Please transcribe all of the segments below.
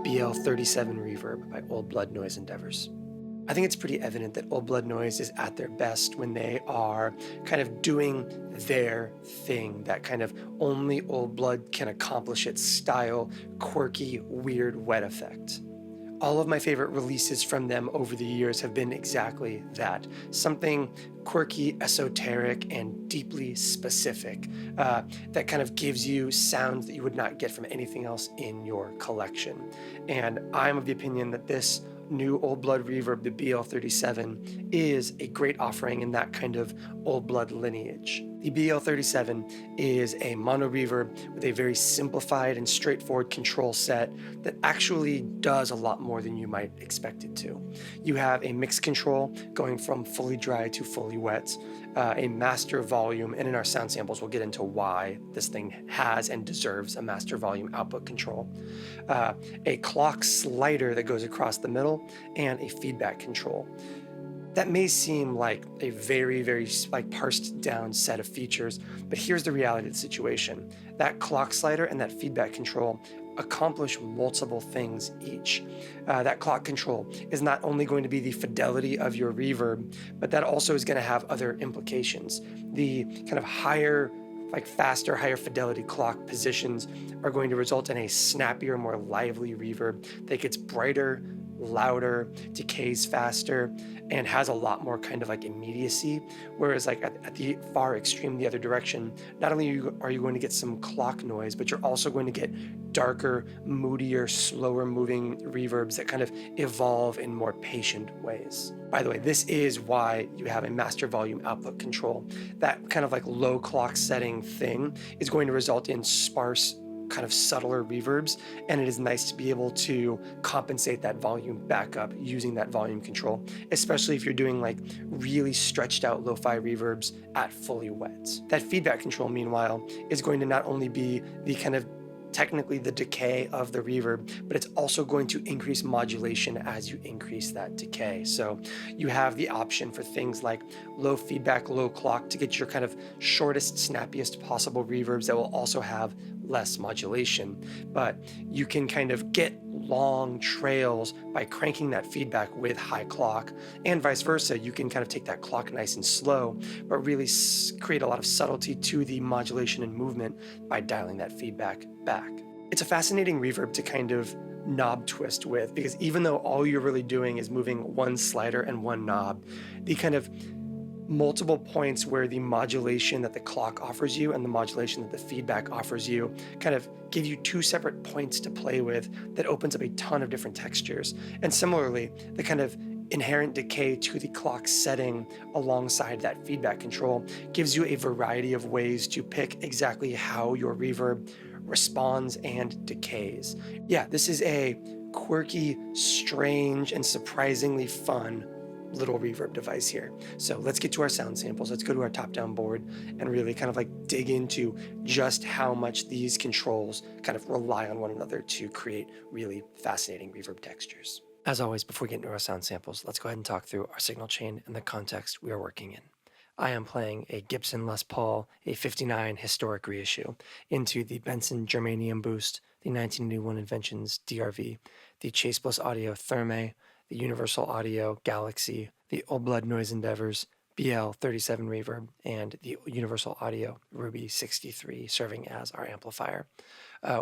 BL-37 Reverb by Old Blood Noise Endeavors. I think it's pretty evident that Old Blood Noise is at their best when they are kind of doing their thing, that kind of only Old Blood can accomplish its style, quirky, weird, wet effect. All of my favorite releases from them over the years have been exactly that. Something quirky, esoteric, and deeply specific that kind of gives you sounds that you would not get from anything else in your collection. And I'm of the opinion that this new Old Blood Reverb, the BL-37, is a great offering in that kind of Old Blood lineage. The BL-37 is a mono reverb with a very simplified and straightforward control set that actually does a lot more than you might expect it to. You have a mix control going from fully dry to fully wet, a master volume, and in our sound samples we'll get into why this thing has and deserves a master volume output control, a clock slider that goes across the middle, and a feedback control. That may seem like a very, very parsed down set of features, but here's the reality of the situation. That clock slider and that feedback control accomplish multiple things each. That clock control is not only going to be the fidelity of your reverb, but that also is going to have other implications. The kind of higher, faster, higher fidelity clock positions are going to result in a snappier, more lively reverb that gets brighter, louder, decays faster, and has a lot more kind of immediacy. Whereas at the far extreme, the other direction, not only are you going to get some clock noise, but you're also going to get darker, moodier, slower moving reverbs that kind of evolve in more patient ways. By the way, this is why you have a master volume output control. That kind of low clock setting thing is going to result in sparse, kind of subtler reverbs, and it is nice to be able to compensate that volume back up using that volume control, especially if you're doing really stretched out lo-fi reverbs at fully wet. That feedback control, meanwhile, is going to not only be the kind of technically the decay of the reverb, but it's also going to increase modulation as you increase that decay. So you have the option for things like low feedback, low clock to get your kind of shortest, snappiest possible reverbs that will also have less modulation. But you can kind of get long trails by cranking that feedback with high clock, and vice versa. You can kind of take that clock nice and slow, but really create a lot of subtlety to the modulation and movement by dialing that feedback back. It's a fascinating reverb to kind of knob twist with, because even though all you're really doing is moving one slider and one knob, the kind of multiple points where the modulation that the clock offers you and the modulation that the feedback offers you kind of give you two separate points to play with that opens up a ton of different textures. And similarly, the kind of inherent decay to the clock setting alongside that feedback control gives you a variety of ways to pick exactly how your reverb responds and decays. Yeah, this is a quirky, strange, and surprisingly fun little reverb device here. So let's get to our sound samples. Let's go to our top-down board and really kind of dig into just how much these controls kind of rely on one another to create really fascinating reverb textures. As always, before we get into our sound samples, let's go ahead and talk through our signal chain and the context we are working in. I am playing a Gibson Les Paul, a 59 historic reissue, into the Benson Germanium Boost, the 1981 Inventions DRV, the Chase Bliss Audio Thermae, the Universal Audio Galaxy, the Old Blood Noise Endeavors, BL-37 Reverb, and the Universal Audio Ruby 63 serving as our amplifier.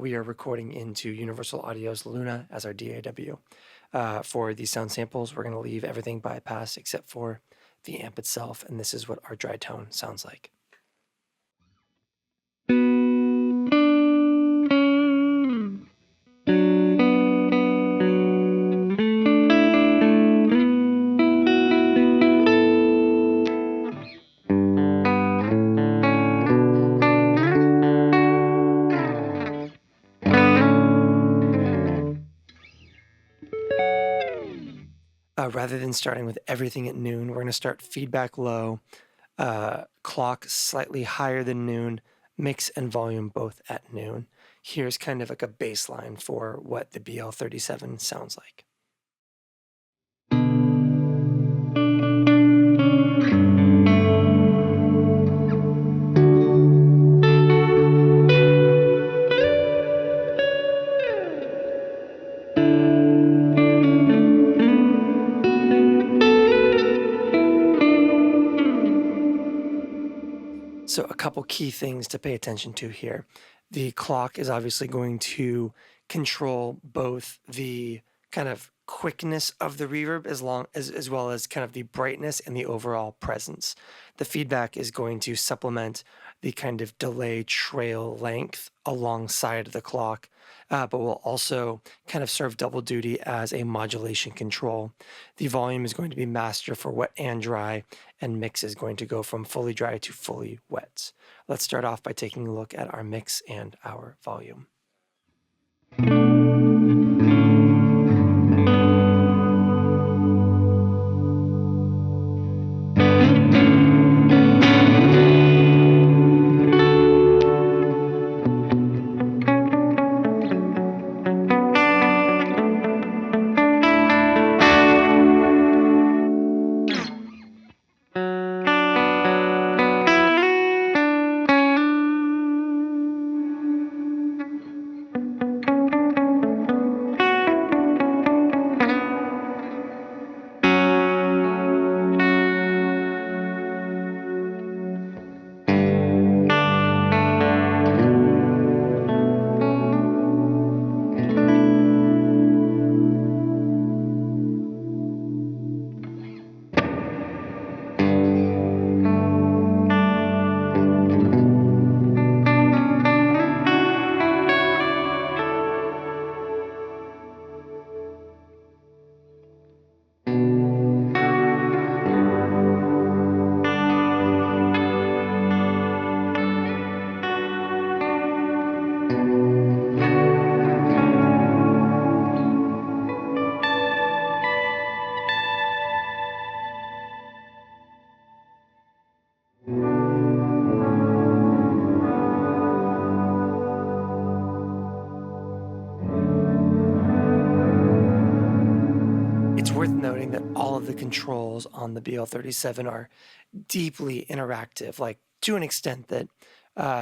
We are recording into Universal Audio's Luna as our DAW. For these sound samples, we're going to leave everything bypassed except for the amp itself, and this is what our dry tone sounds like. Rather than starting with everything at noon, we're going to start feedback low, clock slightly higher than noon, mix and volume both at noon. Here's kind of a baseline for what the BL-37 sounds like. couple key things to pay attention to here. The clock is obviously going to control both the kind of quickness of the reverb as well as kind of the brightness and the overall presence. The feedback is going to supplement the kind of delay trail length alongside the clock, but will also kind of serve double duty as a modulation control. The volume is going to be master for wet and dry, and mix is going to go from fully dry to fully wet. Let's start off by taking a look at our mix and our volume. It's worth noting that all of the controls on the BL-37 are deeply interactive, like to an extent that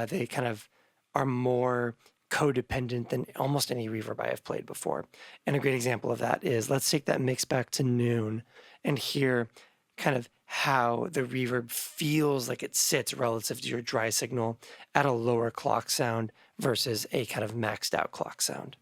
they kind of are more codependent than almost any reverb I have played before. And a great example of that is, let's take that mix back to noon and hear kind of how the reverb feels like it sits relative to your dry signal at a lower clock sound versus a kind of maxed out clock sound.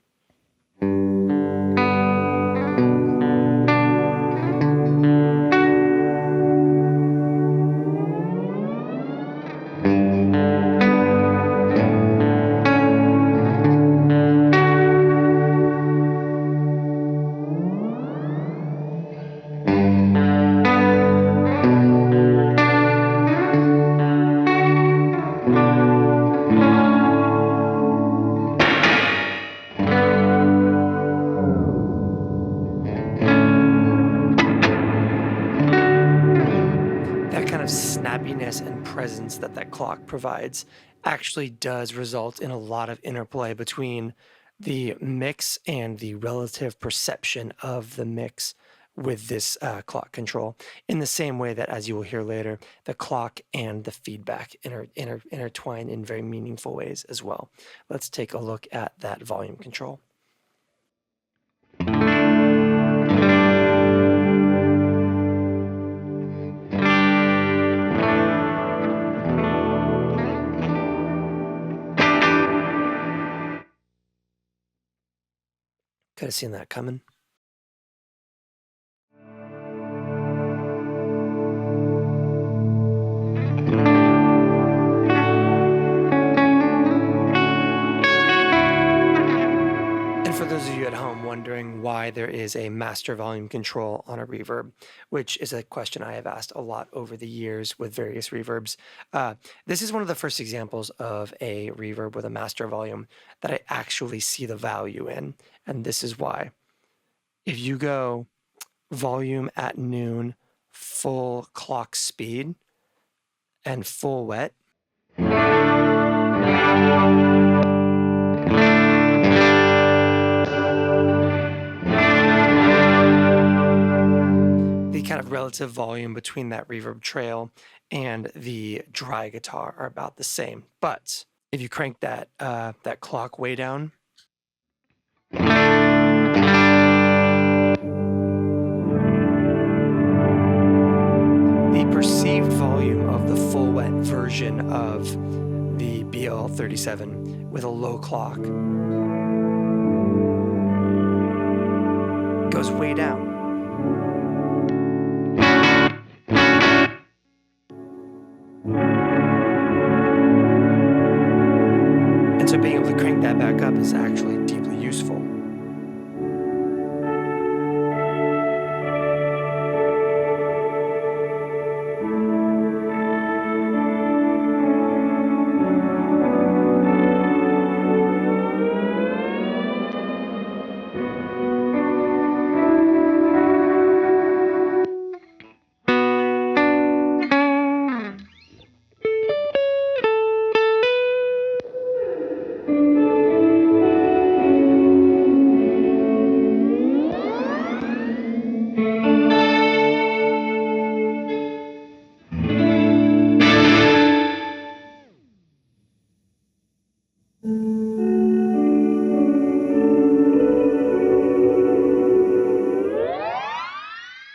Snappiness and presence that clock provides actually does result in a lot of interplay between the mix and the relative perception of the mix with this clock control, in the same way that, as you will hear later, the clock and the feedback intertwine in very meaningful ways as well. Let's take a look at that volume control. Could have seen that coming. And for those of you at home wondering why there is a master volume control on a reverb, which is a question I have asked a lot over the years with various reverbs, this is one of the first examples of a reverb with a master volume that I actually see the value in, and this is why. If you go volume at noon, full clock speed, and full wet, the kind of relative volume between that reverb trail and the dry guitar are about the same. But if you crank that clock way down, the perceived volume of the full wet version of BL-37 with a low clock goes way down. And so being able to crank that back up is actually deeply useful.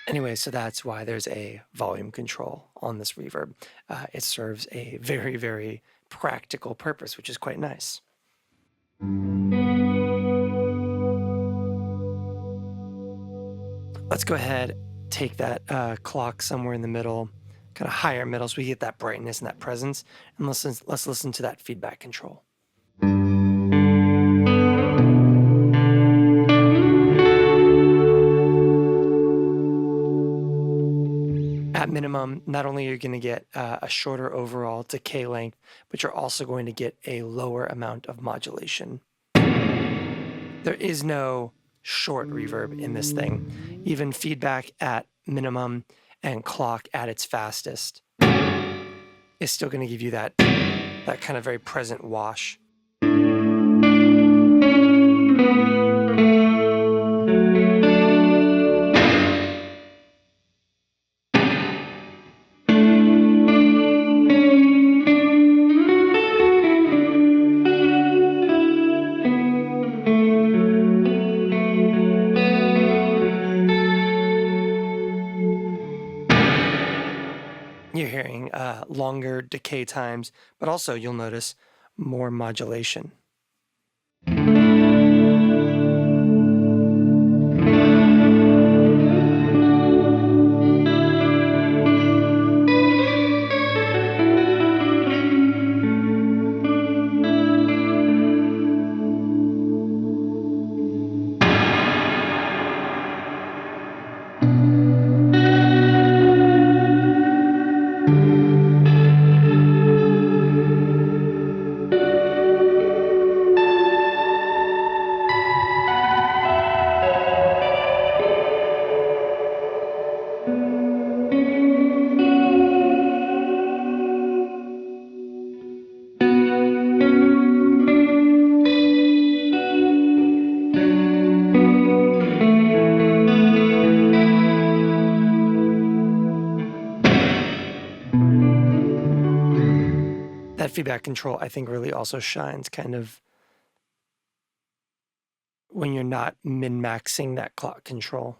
Anyway, so that's why there's a volume control on this reverb. It serves a very, very practical purpose, which is quite nice. Let's go ahead, take that clock somewhere in the middle, kind of higher middle, so we get that brightness and that presence, and let's listen to that feedback control. At minimum, not only are you going to get a shorter overall decay length, but you're also going to get a lower amount of modulation. There is no short reverb in this thing. Even feedback at minimum and clock at its fastest is still going to give you that kind of very present wash. You're hearing longer decay times, but also you'll notice more modulation. That feedback control, I think, really also shines kind of when you're not min-maxing that clock control.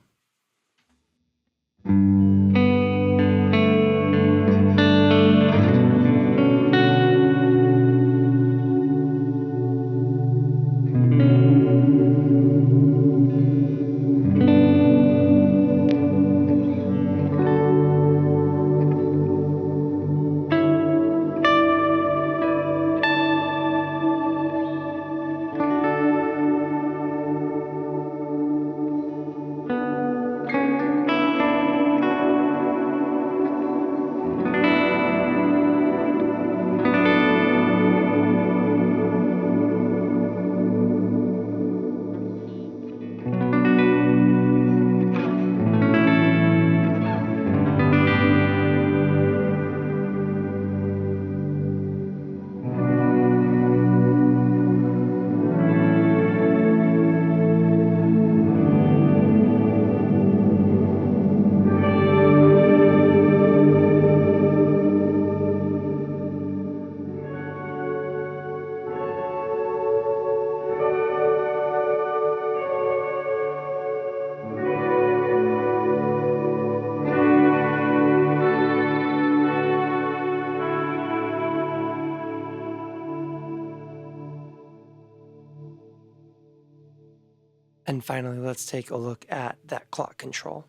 And finally, let's take a look at that clock control.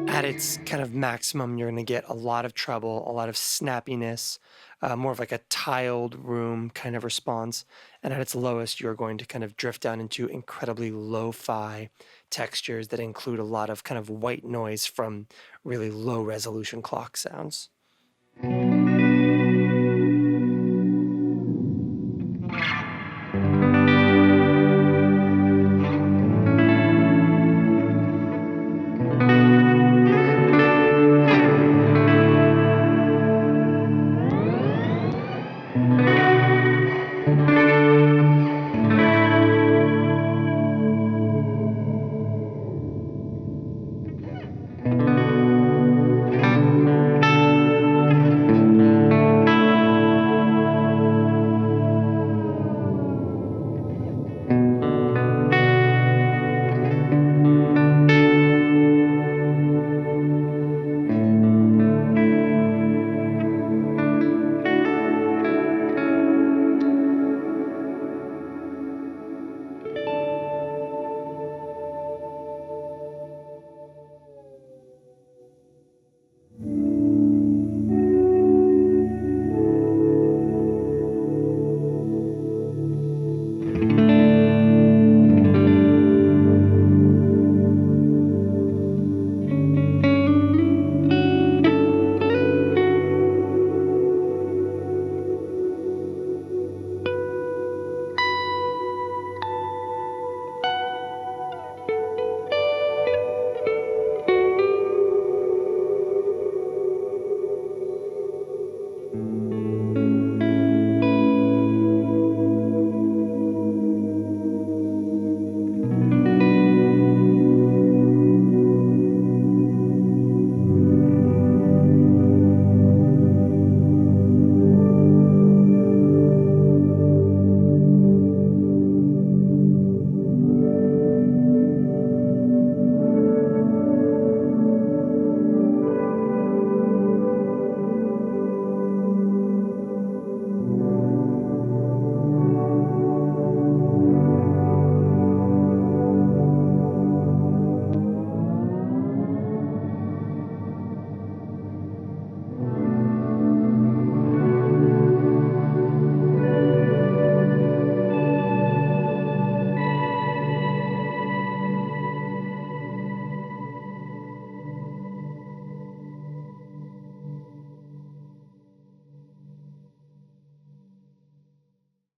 At its kind of maximum, you're going to get a lot of treble, a lot of snappiness, more of like a tiled room kind of response. And at its lowest, you're going to kind of drift down into incredibly lo-fi textures that include a lot of kind of white noise from really low resolution clock sounds.